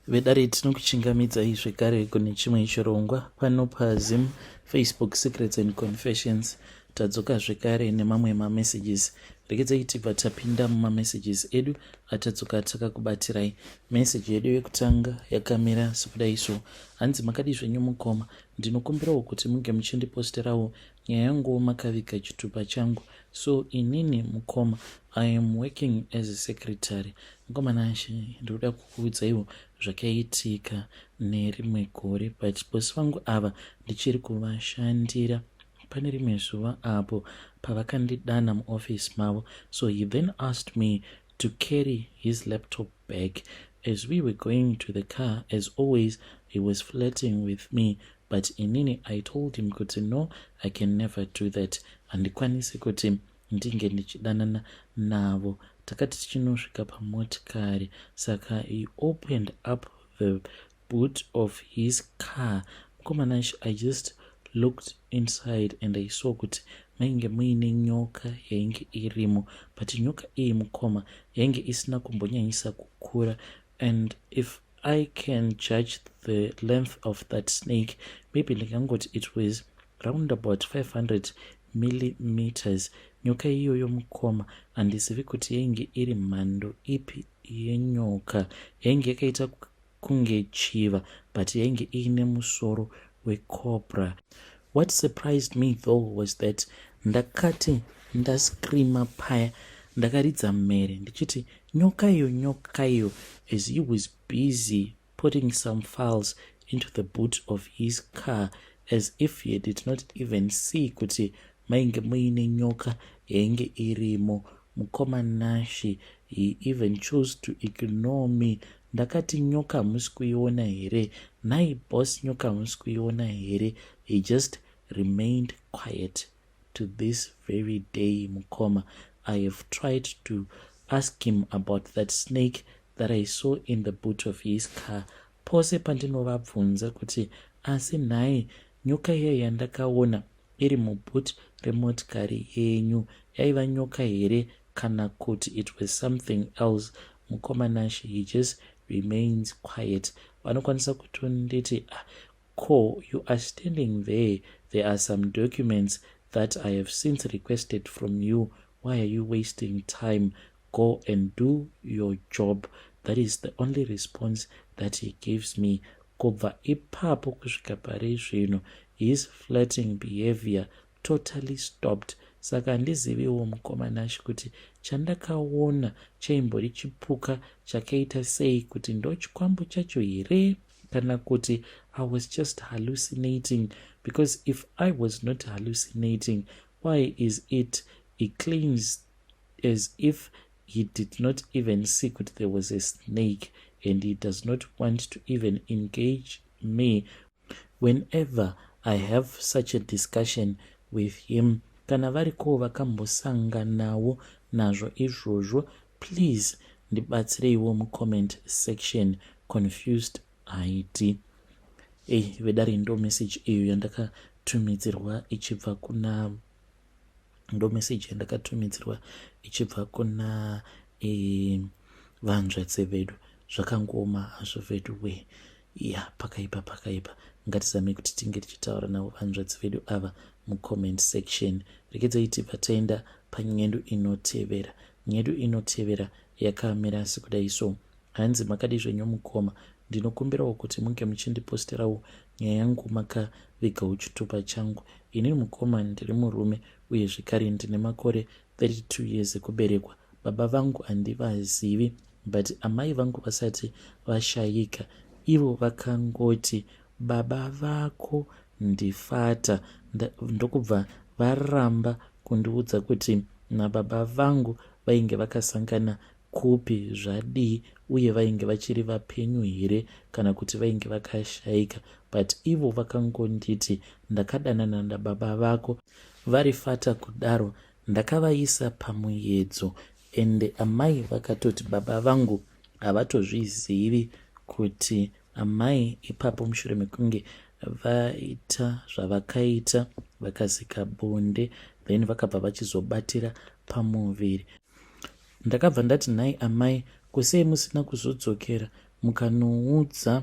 Vedare tinokuchingamidzai zvekare kune chimwe chirongwa pano paZim Facebook Secrets and Confessions. Tadzoka zvekare nemamwe mamessages. Regedzai tibva tapinda mumamessages edu atadzoka takakubatirai. Message yedu yekutanga yakamira sekudai so. Hanzi makadi zvenyu mukoma. Ndinokumbirawo kuti munge muchindiposterawo nyaya yangu makaviga chitupa changu. So inini mukoma, I am working as a secretary. Mukomana ndinoda kukuudzaiwo zvakaitika nerimwe gore, but bosi vangu ava ndichiri kuvashandira. Pane rimwe zuva apo pavakandidana muoffice mavo, so he then asked me to carry his laptop bag. As we were going to the car, as always, he was flirting with me, but inini I told him kuti no, I can never do that. Handikwanisi kuti ndinge ndichidanana navo. Takati tichinosvika pamotikari, saka he opened up the boot of his car. Mukomana, I just looked inside and I saw kuti mainge muine nyoka yainge irimo, but nyoka iyi mukoma yainge isina kumbonyanyisa kukura, and if I can judge the length of that snake, maybe ndingangoti it was round about 500 millimeters. Nyoka iyoyo mukoma handizivi kuti yainge iri mhando ipi yenyoka. Yainge yakaita kunge chiva, but yainge iine musoro wecobra. What surprised me though was that ndakati ndascreama paya, ndakaridza mhere ndichiti nyoka iyo, as he was busy putting some files into the boot of his car, as if he did not even see kuti mainge muine nyoka yainge irimo. Mukoma nashi, he even chose to ignore me. Ndakati nyoka hamusi kuiona here, nai boss nyoka hamusi kuiona here. He just remained quiet to this very day. Mukoma, I have tried to ask him about that snake that I saw in the boot of his car. Pose pandinovabvunza kuti asi nhai nyoka iya yandakaona iri muboot remotikari yenyu yaiva nyoka here kana kuti it was something else. Mukoma nashi, he just remains quiet. Vanokwanisa kutonditi ko, you are standing there, there are some documents that I have since requested from you. Why are you wasting time? Go and do your job. That is the only response that he gives me. Kubva ipapo kusvika pari zvino, his flirting behavior totally stopped. Saka handiziviwo mukoma nashi kuti chandakaona chaimbori chipuka chakaita sei, kuti ndo chikwambo chacho here kana kuti I was just hallucinating. Because if I was not hallucinating, why is it he claims as if he did not even see that there was a snake, and he does not want to even engage me whenever I have such a discussion with him. Kana variko vakambosanganawo nazvo izvozvo, please ndibatsireiwo mucomment section. Confused ID. Vedari ndo message iyo yandakatumidzirwa ichibva kuna vanzvadze vedu. Zvakangoma hazvo vedu we. Ya, pakaipa. Ngatizame kuti tinge tichitaura navo vanzvadzi vedu ava mucomment section. Regedzai tibva taenda panyedu inotevera. Nyedu inotevera yakamira sekudai so. Hanzi makadi zvenyu mukoma, ndinokumbirawo kuti munge muchindiposterawo nyaya yangu makavigawo chitupa changu. Ini mukoma ndiri murume uye zvekare ndine makore 32 years ekuberekwa. Baba vangu handivazivi, but amai vangu vasati vashayika, ivo vakangoti baba vako ndifata. Ndokubva varamba kundiudza kuti nababa vangu vainge vakasangana kupi zvadii, uye vainge vachiri vapenyu here kana kuti vainge vakashayika. But ivo vakangonditi ndakadanana nababa vako vari fata kudaro, ndakavaisa pamuyedzo. Ende amai vakatoti baba vangu havatozvizivi kuti amai ipapo mushure mekunge vaita zvavakaita, vakazika bonde, then vakabva vachizobatira pamuviri. Ndakabva ndati nhai amai, kusei musina kuzodzokera mukanoudza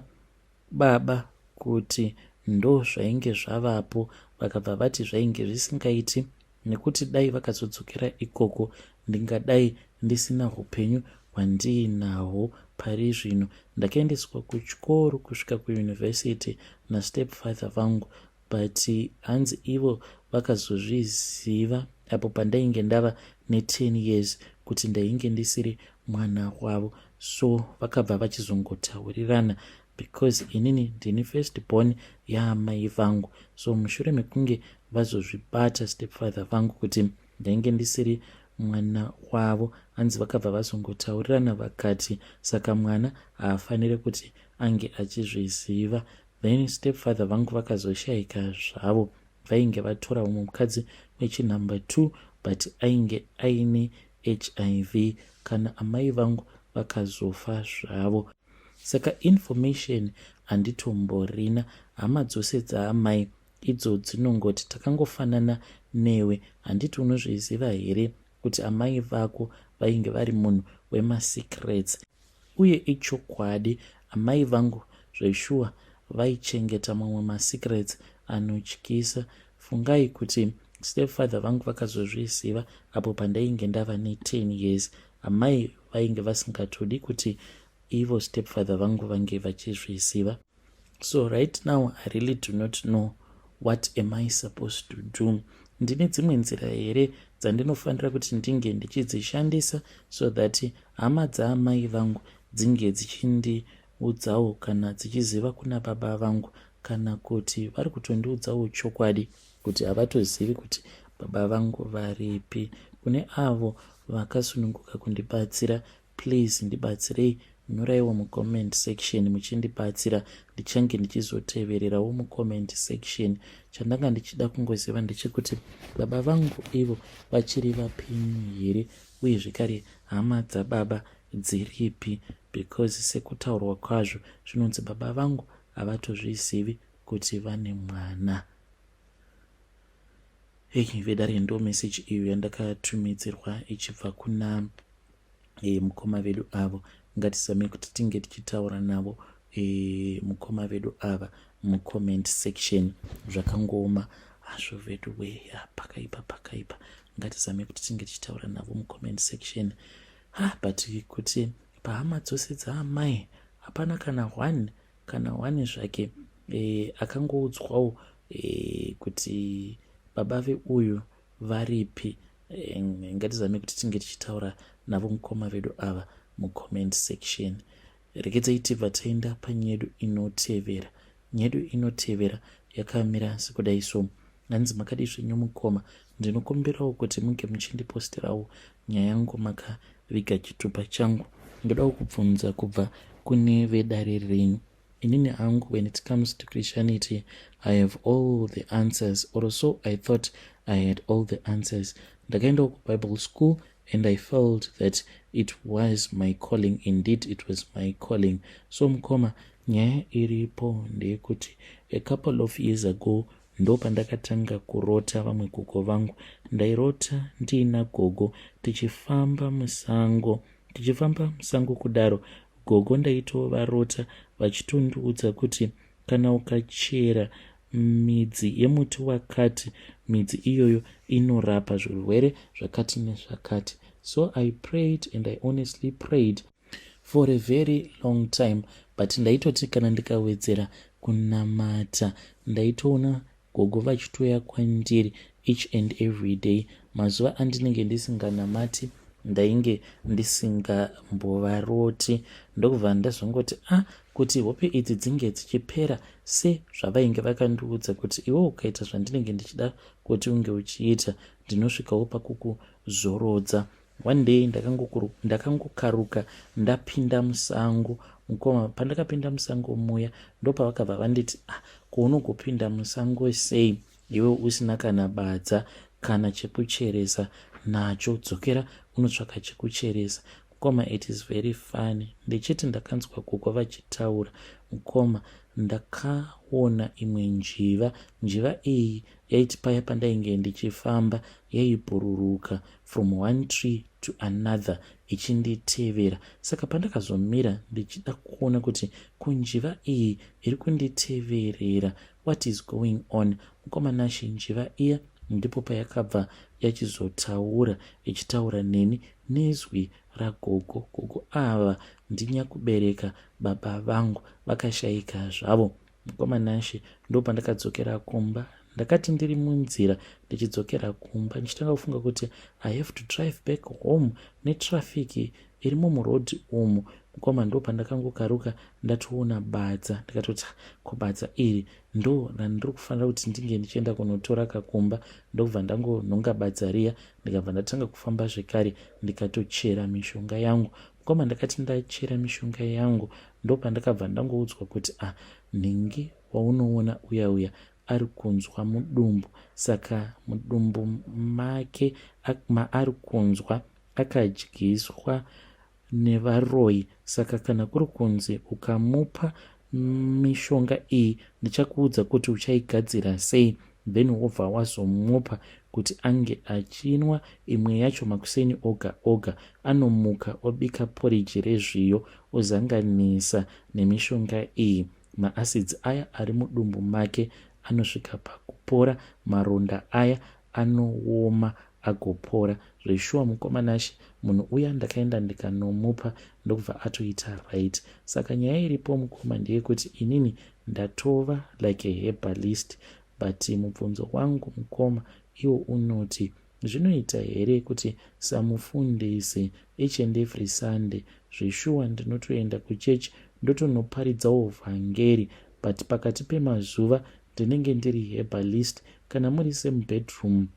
baba kuti ndo zvainge zvavapo, vakabva vati zvainge zvisingaiti nekuti dai vakazodzokera ikoko ndingadai ndisina upenyu hwandiinahwo pari zvino. Ndakaendeswa kuchikoro kusvika kuyunivhesiti nastepfather vangu, but hanzi ivo vakazozviziva apo pandainge ndava ne10 years kuti ndainge ndisiri mwana wavo, so vakabva vachizongotaurirana because inini ndini first born yaamai vangu. So mushure mekunge vazozvibata stepfather vangu kuti ndainge ndisiri mwana wavo, hanzi vakabva vazongotaurirana vakati saka mwana haafaniri kuti ange achizviziva. Then stepfather vangu vakazoshayika zvavo, vainge vatora umwe mukadzi wechinumber 2 but ainge aine HIV, kana amai vangu vakazofa zvavo. Saka information handitomborina. Hama dzose dzaamai idzo dzinongoti takangofanana newe, handiti unozviziva here kuti amai vako vainge vari munhu wemasecrets. Uye ichokwadi, amai vangu zveshuwa vaichengeta mamwe masecrets anotyisa. Fungai kuti stepfather vangu vakazozviziva apo pandainge ndava ne10 years. Amai vainge vasingatodi kuti ivo stepfather vangu vange vachizviziva. So right now I really do not know what am I supposed to do. Ndine dzimwe nzira here dzandinofanira kuti ndinge ndichidzishandisa so that hama dzaamai vangu dzinge dzichindiudzawo kana dzichiziva kuna baba vangu, kana kuti vari kutondiudzawo chokwadi kuti havatozivi kuti baba vangu varipi. Kune avo vakasununguka kundibatsira, please ndibatsirei. Nyoraiwo mucomment section muchindibatsira, ndichange ndichizotevererawo mucomment section. Chandanga ndichida kungoziva ndechekuti baba vangu ivo vachiri vapenyu here, uye zvekare hama dzababa dziripi, because sekutaurwa kwazvo zvinonzi baba vangu havatozvizivi kuti vane mwana. Vedare ndo message iyo yandakatumidzirwa ichibva kuna mukoma vedu avo. Ngatizame kuti tinge tichitaura navo mukoma vedu ava mucomment section. Zvakangooma hazvo vedu weya, pakaipa. Ngatizame kuti tinge tichitaura navo mucomment section. But kuti pahama dzose dzaamai hapana kana one zvake akangoudzwawo kuti baba veuyu varipi. Ngatizame kuti tinge tichitaura navo mukoma vedu ava mucomment section. Regedzai tibva taenda panyedu inotevera. Nyedu inotevera yakamira sekudai so. Hanzi makadi zvenyu mukoma, ndinokumbirawo kuti munge muchindiposterawo nyaya yangu makaviga chitupa changu. Ndodawo kubvunza kubva kune vedare renyu. Inini hangu, when it comes to Christianity, I have all the answers, or so I thought I had all the answers. Ndakaenda kuBible school and I felt that it was my calling. Indeed, it was my calling. So mukoma, nyaya iripo ndeyekuti a couple of years ago ndo pandakatanga kurota vamwe gogo vangu. Ndairota ndiina gogo tichifamba musango kudaro. Gogo ndaitovarota vachitondiudza kuti kana ukachera midzi yemuti wakati, midzi iyoyo inorapa zvirwere zvakati nezvakati. So I prayed and I honestly prayed for a very long time, but ndaitoti kana ndikawedzera kunamata ndaitoona gogo vachitoya kwandiri each and every day. Mazuva andinenge ndisinganamati ndainge ndisingambovaroti. Ndokubva ndazvongoti kuti hope idzi dzinge dzichipera se zvavainge vakandiudza kuti iwe ukaita zvandinenge ndichida kuti unge uchiita, ndinosvikawo pakukuzorodza. One day ndakangokaruka ndapinda musango. Mukoma, pandakapinda musango muya ndopavakabva vanditi kuunogopinda musango sei iwe usina kana badza kana chekucheresa nacho, dzokera unotsvaka chekucheresa. Mukoma, it is very funny. Ndichiti ndakanzwa gogo vachitaura, mukoma, ndakaona imwe njiva. Njiva iyi yaiti paya pandainge ndichifamba yaibhururuka from one tree to another ichinditevera. Saka pandakazomira ndichida kuona kuti kunjiva iyi iri kunditeverera, what is going on. Mukomanashi njiva iya ndipo payakabva yachizotaura, ichitaura neni nezwi ragogo. Gogo ava ndinyakubereka baba vangu vakashayika zvavo. Mukomanashi ndo pandakadzokera kumba. Ndakati ndiri munzira ndichidzokera kumba ndichitanga kufunga kuti I have to drive back home netrafiki iri mumurodhi umu. Mukoma ndo pandakangokaruka ndatoona badza. Ndikatoti kubadza iri ndo randiri kufanira kuti ndinge ndichienda kunotora kakumba. Ndobva ndangonhonga badza riya ndikabva ndatanga kufamba zvekare ndikatochera mishonga yangu. Mukoma ndakati ndachera mishonga yangu ndo pandakabva ndangoudzwa kuti nhingi waunoona uya ari kunzwa mudumbu. Saka mudumbu make maari kunzwa akadyiswa nevaroyi. Saka kana kuri kunzi ukamupa mishonga iyi ndichakuudza kuti uchaigadzira sei, then wobva wazomupa kuti ange achinwa imwe yacho makuseni oga oga. Anomuka obika poriji rezviyo ozanganisa nemishonga iyi. Maacids aya ari mudumbu make anosvika pakupora, maronda aya anooma agopora zveshuwa. Mukomanashi munhu uya ndakaenda ndikanomupa ndokubva atoita right. Saka nyaya iripo mukoma ndeyekuti inini ndatova like a herbalist, but mubvunzo wangu mukoma iwo unoti zvinoita here kuti samufundisi each and every Sunday zveshuwa ndinotoenda kuchechi ndotonoparidzawo vhangeri, but pakati pemazuva ndinenge ndiri herbalist. Kana muri semubedroom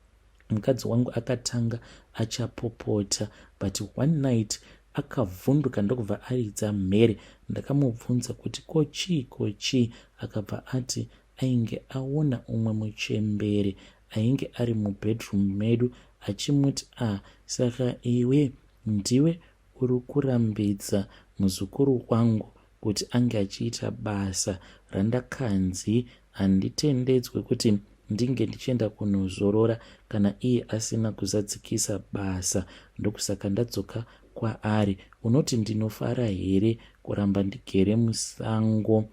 mukadzi wangu akatanga achapopota, but one night akavhunduka ndokubva aridza mhere. Ndakamubvunza kuti kochi, akabva ati ainge aona umwe muchembere ainge ari mubedroom medu achimuti saka iwe ndiwe uri kurambidza muzukuru wangu kuti ange achiita basa randakanzi handitendedzwe kuti ndinge ndichienda kunozorora kana iye asina kuzadzikisa basa. Ndokusaka ndadzoka kwaari. Unoti ndinofara here kuramba ndigere musango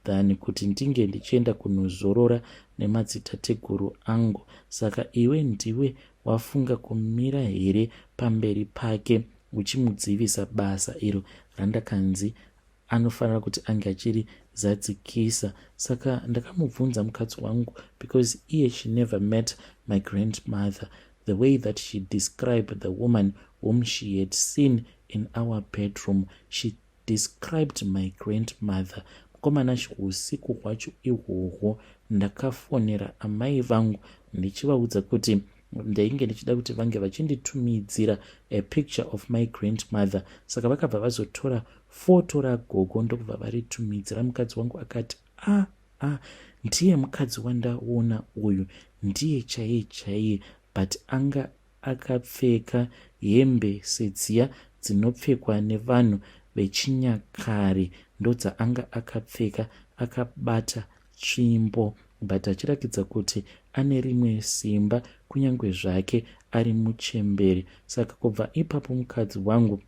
than kuti ndinge ndichienda kunozorora nemadzitateguru angu? Saka iwe ndiwe wafunga kumira here pamberi pake uchimudzivisa basa iro randakanzi anofanira kuti ange achiri zadzikisa? Saka ndakamubvunza mukadzi wangu, because iye she never met my grandmother, the way that she described the woman whom she had seen in our bedroom, she described my grandmother. Mukomanashi usiku hwacho ihwohwo ndakafonera amai vangu ndichivaudza kuti ndainge ndichida kuti vange vachinditumidzira a picture of my grandmother. Saka vakabva vazotora foto ragogo ndokubva varitumidzira. Mukadzi wangu akati ndiye mukadzi wandaona uyu, ndiye chaiye, but anga akapfeka hembe sedziya dzinopfekwa nevanhu vechinyakare, ndodzaanga akapfeka, akabata tsvimbo, but achirakidza kuti ane rimwe simba kunyange zvake ari muchembere. Saka kubva ipapo mukadzi wangu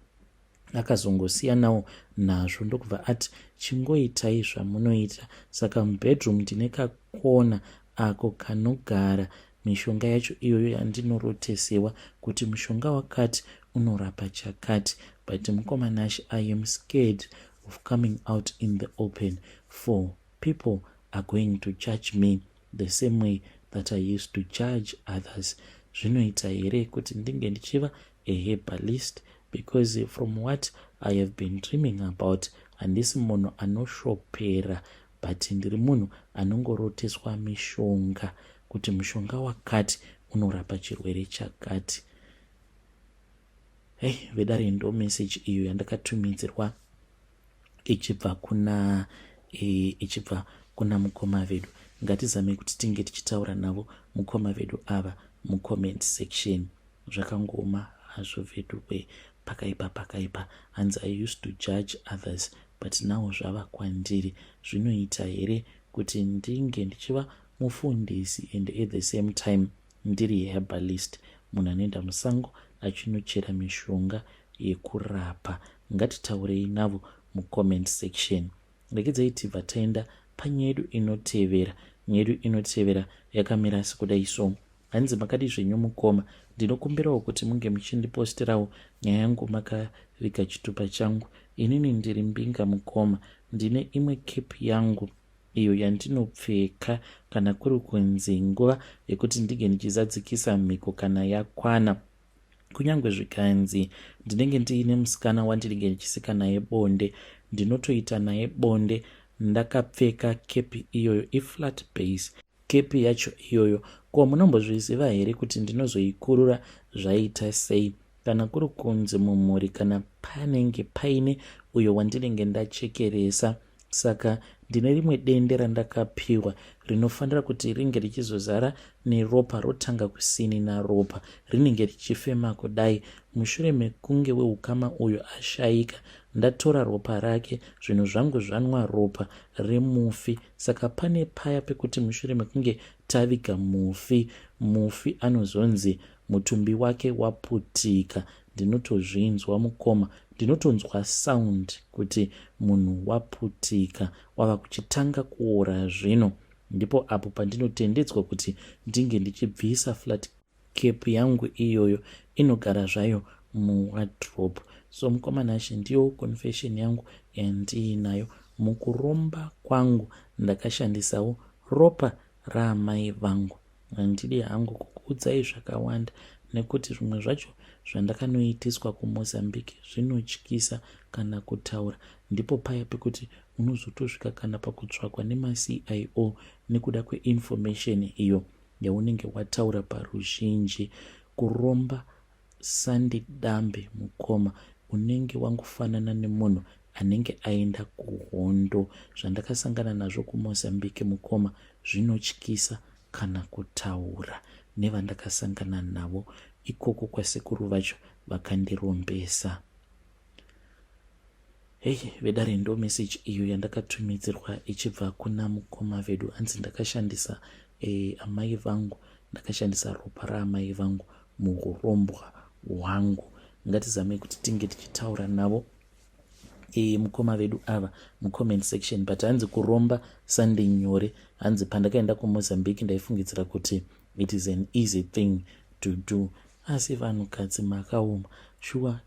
akazongosiyanawo nazvo ndokubva ati chingoitai zvamunoita. Saka mubedroom ndine kakona ako kanogara mishonga yacho iyoyo yandinorotesewa kuti mushonga wakati unorapa chakati. But mukomanashi, I am scared of coming out in the open, for people are going to judge me the same way that I used to judge others. Zvinoita here kuti ndinge ndichiva a herbalist? Because from what I have been dreaming about, handisi munhu anoshopera, but ndiri munhu anongoroteswa mishonga kuti mushonga wakati unorapa chirwere chakati. Vedare ndo message iyo yandakatumidzirwa ichibva kuna mukoma vedu. Ngatizame kuti tinge tichitaura navo mukoma vedu ava mucomment section. Zvakangoma hazvo vedu pakaipa. Hanzi I used to judge others, but nawo zvava kwandiri. Zvinoita here kuti ndinge ndichiva mufundisi and at the same time ndiri herbalist, munhu anoenda musango achinochera mishonga yekurapa? Ngatitaurei navo mucomment section. Regedzai tibva taenda panyedu inotevera. Nyedu inotevera yakamira sekudai so. Hanzi makadi zvenyu mukoma, ndinokumbirawo kuti munge muchindiposterawo nyaya yangu makavika chitupa changu. Inini ndiri mbinga mukoma, ndine imwe kepi yangu iyo yandinopfeka kana kuri kunzi nguva yekuti ndige ndichizadzikisa mhiko kana yakwana. Kunyange zvikanzi ndinenge ndiine musikana wandinenge ndichisika naye bonde, ndinotoita naye bonde ndakapfeka kepi iyoyo iflat base. Kepi yacho iyoyo ko munombozviziva here kuti ndinozoikurura zvaita sei? Kana kuri kunzi mumhuri kana panenge paine uyo wandinenge ndachekeresa. Saka ndine rimwe dende randakapiwa rinofanira kuti ringe richizozara neropa rotanga kusini naropa, rinenge richifema kudai. Mushure mekunge weukama uyo ashayika, ndatora ropa rake, zvinhu zvangu zvanwa ropa remufi. Saka pane paya pekuti mushure mekunge taviga mufi anozonzi mutumbi wake waputika. Ndinotozvinzwa mukoma, ndinotonzwa sound kuti munhu waputika, wava kuchitanga kuora zvino. Ndipo apo pandinotendedzwa kuti ndinge ndichibvisa flat cape yangu iyoyo inogara zvayo muwardrobe. So mukomanashe ndiyo confession yangu yandiinayo. Mukuromba kwangu ndakashandisawo ropa raamai vangu. Handidi hangu kukuudzai zvakawanda nekuti zvimwe zvacho zvandakanoitiswa kuMozambique zvinotyisa kana kutaura. Ndipo paya pekuti unozotosvika kana pakutsvakwa nemaCIO nekuda kweinformation iyo yaunenge wataura paruzhinji. Kuromba sandidambe mukoma, unenge wangofanana nemunhu anenge aenda kuhondo. Zvandakasangana nazvo kuMozambique mukoma zvinotyisa kana kutaura nevandakasangana navo ikoko kwasekuru vacho vakandirombesa. Vedare ndo message iyo yandakatumidzirwa ichibva kuna mukoma vedu. Anzi ndakashandisa amai vangu, ndakashandisa ropa raamai vangu muurombwa hwangu. Ngatizame kuti tinge tichitaura navo mukoma vedu ava mucomment section. But hanzi kuromba Sunday nyore. Hanzi pandakaenda kuMozambique ndaifungidzira kuti it is an easy thing to do. Asi vanhukadzi makaoma shuwa.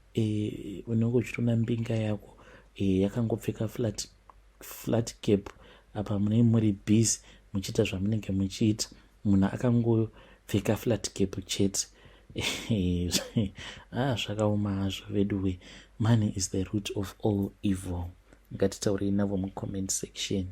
Unenge uchitona mbinga yako yakangopfeka flat cap, apa munenge muri busy muchiita zvamunenge muchiita. Munhu akangopfeka flat cap chete. Zvakaoma hazvo veduwe. Money is the root of all evil. Ngatitaurei navo mucomment section.